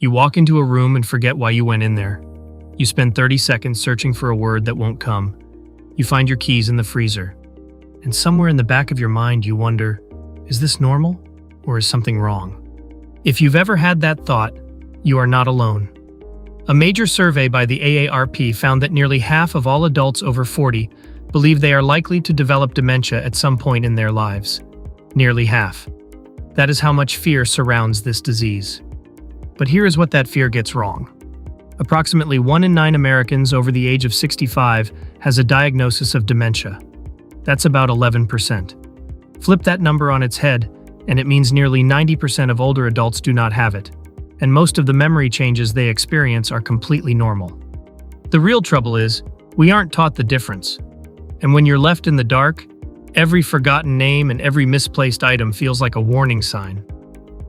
You walk into a room and forget why you went in there. You spend 30 seconds searching for a word that won't come. You find your keys in the freezer. And somewhere in the back of your mind you wonder, is this normal or is something wrong? If you've ever had that thought, you are not alone. A major survey by the AARP found that nearly half of all adults over 40 believe they are likely to develop dementia at some point in their lives. Nearly half. That is how much fear surrounds this disease. But here is what that fear gets wrong. Approximately 1 in 9 Americans over the age of 65 has a diagnosis of dementia. That's about 11%. Flip that number on its head, and it means nearly 90% of older adults do not have it, and most of the memory changes they experience are completely normal. The real trouble is, we aren't taught the difference. And when you're left in the dark, every forgotten name and every misplaced item feels like a warning sign.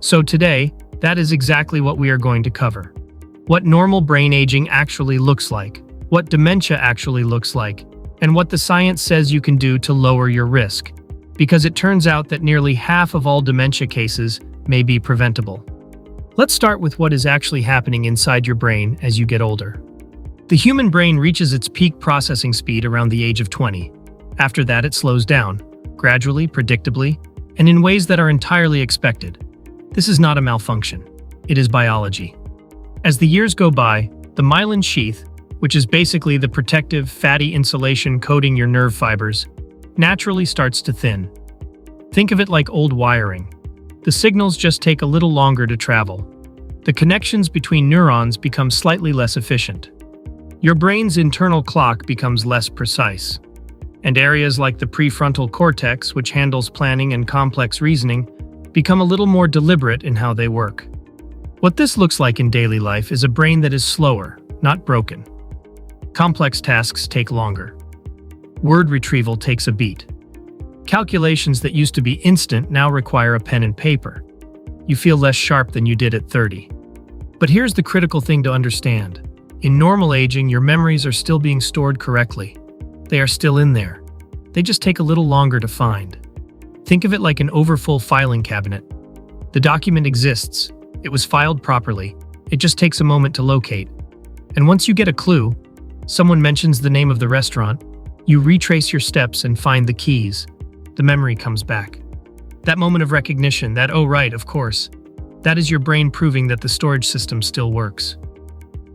So today, that is exactly what we are going to cover. What normal brain aging actually looks like, what dementia actually looks like, and what the science says you can do to lower your risk. Because it turns out that nearly half of all dementia cases may be preventable. Let's start with what is actually happening inside your brain as you get older. The human brain reaches its peak processing speed around the age of 20. After that, it slows down, gradually, predictably, and in ways that are entirely expected. This is not a malfunction. It is biology. As the years go by, the myelin sheath, which is basically the protective, fatty insulation coating your nerve fibers, naturally starts to thin. Think of it like old wiring. The signals just take a little longer to travel. The connections between neurons become slightly less efficient. Your brain's internal clock becomes less precise. And areas like the prefrontal cortex, which handles planning and complex reasoning, become a little more deliberate in how they work. What this looks like in daily life is a brain that is slower, not broken. Complex tasks take longer. Word retrieval takes a beat. Calculations that used to be instant now require a pen and paper. You feel less sharp than you did at 30. But here's the critical thing to understand. In normal aging, your memories are still being stored correctly. They are still in there. They just take a little longer to find. Think of it like an overfull filing cabinet. The document exists. It was filed properly. It just takes a moment to locate. And once you get a clue, someone mentions the name of the restaurant, you retrace your steps and find the keys. The memory comes back. That moment of recognition, that "oh right, of course," that is your brain proving that the storage system still works.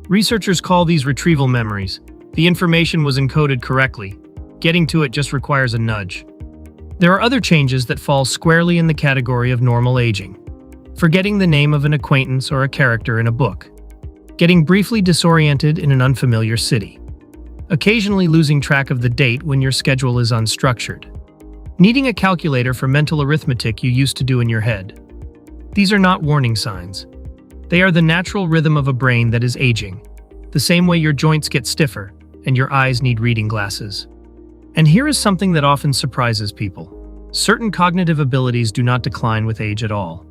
Researchers call these retrieval memories. The information was encoded correctly. Getting to it just requires a nudge. There are other changes that fall squarely in the category of normal aging. Forgetting the name of an acquaintance or a character in a book. Getting briefly disoriented in an unfamiliar city. Occasionally losing track of the date when your schedule is unstructured. Needing a calculator for mental arithmetic you used to do in your head. These are not warning signs. They are the natural rhythm of a brain that is aging. The same way your joints get stiffer and your eyes need reading glasses. And here is something that often surprises people. Certain cognitive abilities do not decline with age at all.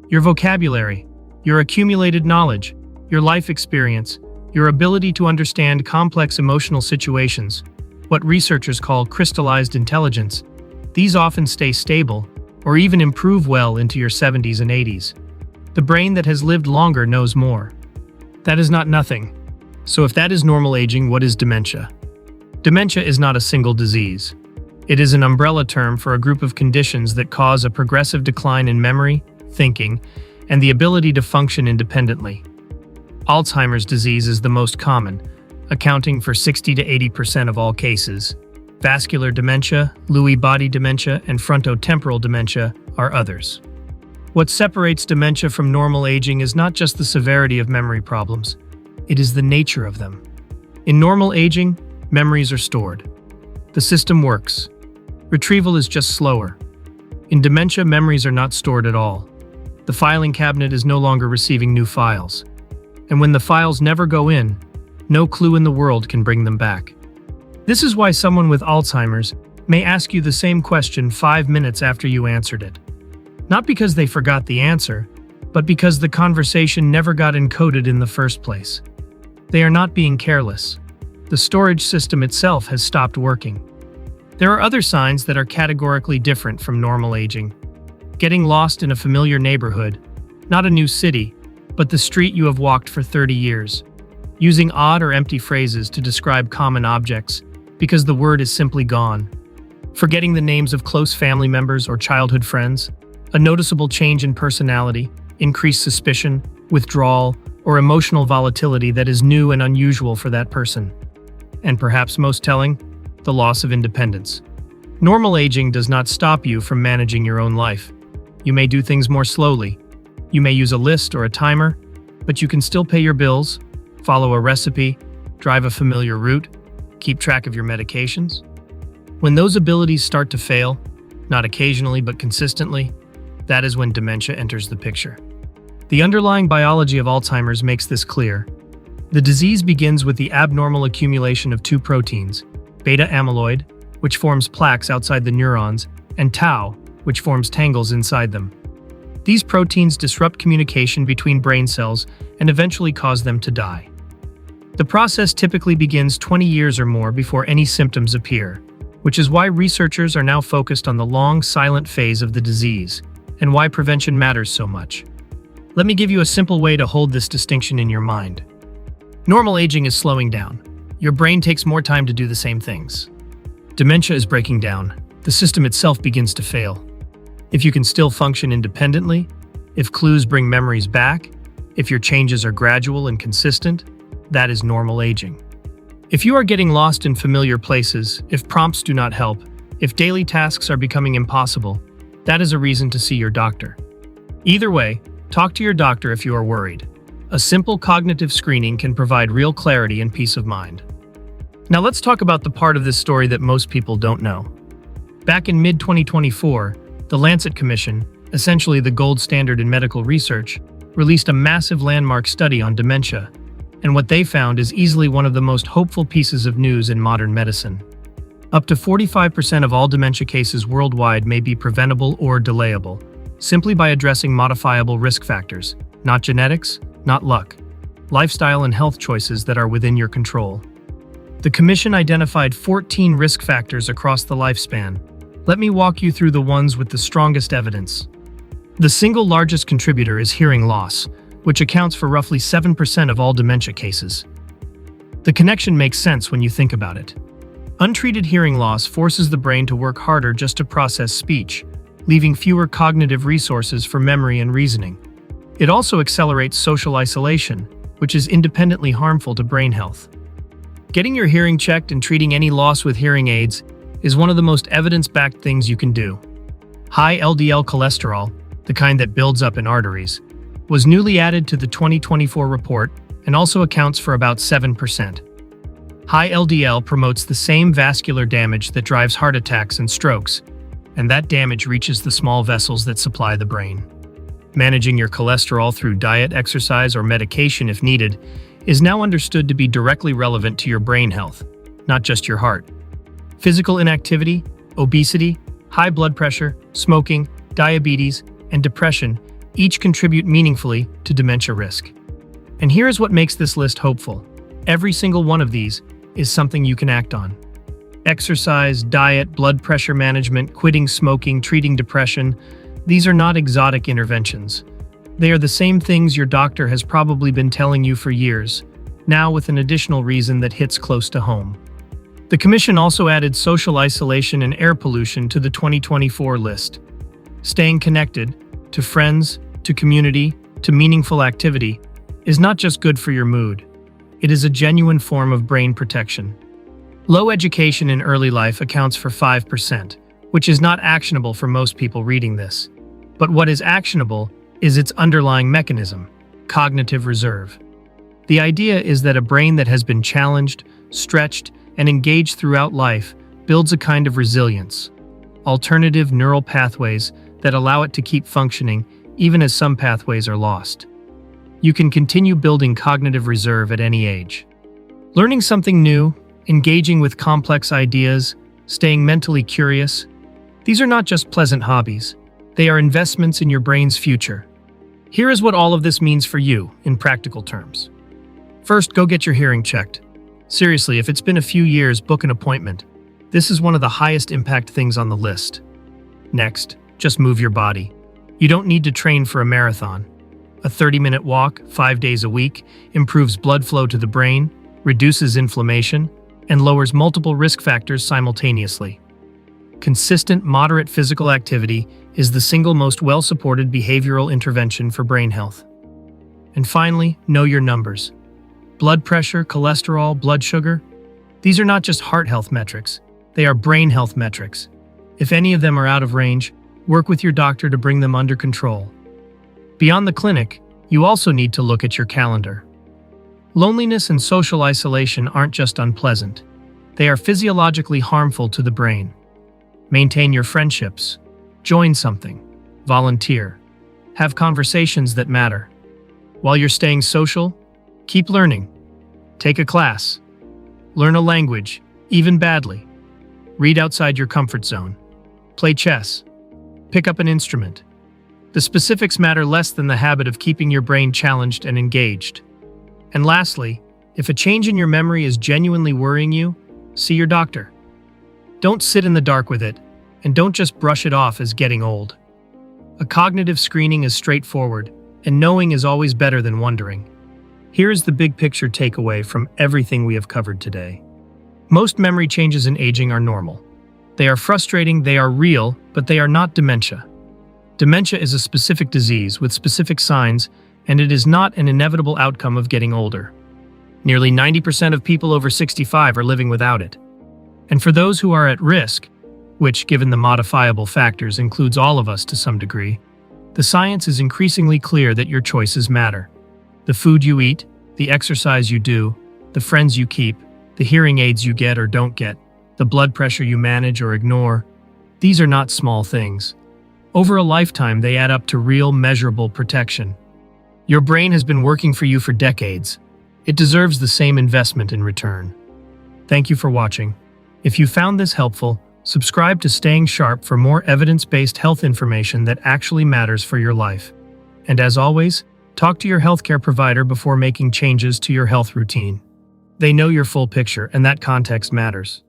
Your vocabulary, your accumulated knowledge, your life experience, your ability to understand complex emotional situations, what researchers call crystallized intelligence, these often stay stable or even improve well into your 70s and 80s. The brain that has lived longer knows more. That is not nothing. So if that is normal aging, what is dementia? Dementia is not a single disease. It is an umbrella term for a group of conditions that cause a progressive decline in memory, thinking, and the ability to function independently. Alzheimer's disease is the most common, accounting for 60 to 80% of all cases. Vascular dementia, Lewy body dementia, and frontotemporal dementia are others. What separates dementia from normal aging is not just the severity of memory problems, it is the nature of them. In normal aging, memories are stored. The system works. Retrieval is just slower. In dementia, memories are not stored at all. The filing cabinet is no longer receiving new files. And when the files never go in, no clue in the world can bring them back. This is why someone with Alzheimer's may ask you the same question 5 minutes after you answered it. Not because they forgot the answer, but because the conversation never got encoded in the first place. They are not being careless. The storage system itself has stopped working. There are other signs that are categorically different from normal aging. Getting lost in a familiar neighborhood, not a new city, but the street you have walked for 30 years, using odd or empty phrases to describe common objects because the word is simply gone, forgetting the names of close family members or childhood friends, a noticeable change in personality, increased suspicion, withdrawal, or emotional volatility that is new and unusual for that person. And perhaps most telling, the loss of independence. Normal aging does not stop you from managing your own life. You may do things more slowly. You may use a list or a timer, but you can still pay your bills, follow a recipe, drive a familiar route, keep track of your medications. When those abilities start to fail, not occasionally but consistently, that is when dementia enters the picture. The underlying biology of Alzheimer's makes this clear. The disease begins with the abnormal accumulation of two proteins, beta amyloid, which forms plaques outside the neurons, and tau, which forms tangles inside them. These proteins disrupt communication between brain cells and eventually cause them to die. The process typically begins 20 years or more before any symptoms appear, which is why researchers are now focused on the long, silent phase of the disease, and why prevention matters so much. Let me give you a simple way to hold this distinction in your mind. Normal aging is slowing down. Your brain takes more time to do the same things. Dementia is breaking down. The system itself begins to fail. If you can still function independently, if clues bring memories back, if your changes are gradual and consistent, that is normal aging. If you are getting lost in familiar places, if prompts do not help, if daily tasks are becoming impossible, that is a reason to see your doctor. Either way, talk to your doctor if you are worried. A simple cognitive screening can provide real clarity and peace of mind. Now let's talk about the part of this story that most people don't know. Back in mid-2024, the Lancet Commission, essentially the gold standard in medical research, released a massive landmark study on dementia, and what they found is easily one of the most hopeful pieces of news in modern medicine. Up to 45% of all dementia cases worldwide may be preventable or delayable, simply by addressing modifiable risk factors, not genetics, not luck, lifestyle and health choices that are within your control. The Commission identified 14 risk factors across the lifespan. Let me walk you through the ones with the strongest evidence. The single largest contributor is hearing loss, which accounts for roughly 7% of all dementia cases. The connection makes sense when you think about it. Untreated hearing loss forces the brain to work harder just to process speech, leaving fewer cognitive resources for memory and reasoning. It also accelerates social isolation, which is independently harmful to brain health. Getting your hearing checked and treating any loss with hearing aids is one of the most evidence-backed things you can do. High LDL cholesterol, the kind that builds up in arteries, was newly added to the 2024 report and also accounts for about 7%. High LDL promotes the same vascular damage that drives heart attacks and strokes, and that damage reaches the small vessels that supply the brain. Managing your cholesterol through diet, exercise, or medication if needed is now understood to be directly relevant to your brain health, not just your heart. Physical inactivity, obesity, high blood pressure, smoking, diabetes, and depression each contribute meaningfully to dementia risk. And here is what makes this list hopeful. Every single one of these is something you can act on. Exercise, diet, blood pressure management, quitting smoking, treating depression, these are not exotic interventions. They are the same things your doctor has probably been telling you for years, now with an additional reason that hits close to home. The Commission also added social isolation and air pollution to the 2024 list. Staying connected, to friends, to community, to meaningful activity, is not just good for your mood. It is a genuine form of brain protection. Low education in early life accounts for 5%, which is not actionable for most people reading this. But what is actionable is its underlying mechanism, cognitive reserve. The idea is that a brain that has been challenged, stretched, and engaged throughout life builds a kind of resilience, alternative neural pathways that allow it to keep functioning even as some pathways are lost. You can continue building cognitive reserve at any age. Learning something new, engaging with complex ideas, staying mentally curious, these are not just pleasant hobbies. They are investments in your brain's future. Here is what all of this means for you in practical terms. First, go get your hearing checked. Seriously, if it's been a few years, book an appointment. This is one of the highest impact things on the list. Next, just move your body. You don't need to train for a marathon. A 30-minute walk, 5 days a week, improves blood flow to the brain, reduces inflammation, and lowers multiple risk factors simultaneously. Consistent, moderate physical activity is the single most well-supported behavioral intervention for brain health. And finally, know your numbers. Blood pressure, cholesterol, blood sugar, these are not just heart health metrics, they are brain health metrics. If any of them are out of range, work with your doctor to bring them under control. Beyond the clinic, you also need to look at your calendar. Loneliness and social isolation aren't just unpleasant. They are physiologically harmful to the brain. Maintain your friendships. Join something. Volunteer. Have conversations that matter. While you're staying social, keep learning. Take a class. Learn a language, even badly. Read outside your comfort zone. Play chess. Pick up an instrument. The specifics matter less than the habit of keeping your brain challenged and engaged. And lastly, if a change in your memory is genuinely worrying you, see your doctor. Don't sit in the dark with it, and don't just brush it off as getting old. A cognitive screening is straightforward, and knowing is always better than wondering. Here is the big picture takeaway from everything we have covered today. Most memory changes in aging are normal. They are frustrating, they are real, but they are not dementia. Dementia is a specific disease with specific signs, and it is not an inevitable outcome of getting older. Nearly 90% of people over 65 are living without it. And for those who are at risk, which, given the modifiable factors, includes all of us to some degree, the science is increasingly clear that your choices matter. The food you eat, the exercise you do, the friends you keep, the hearing aids you get or don't get, the blood pressure you manage or ignore, these are not small things. Over a lifetime, they add up to real, measurable protection. Your brain has been working for you for decades. It deserves the same investment in return. Thank you for watching. If you found this helpful, subscribe to Staying Sharp for more evidence-based health information that actually matters for your life. And as always, talk to your healthcare provider before making changes to your health routine. They know your full picture, and that context matters.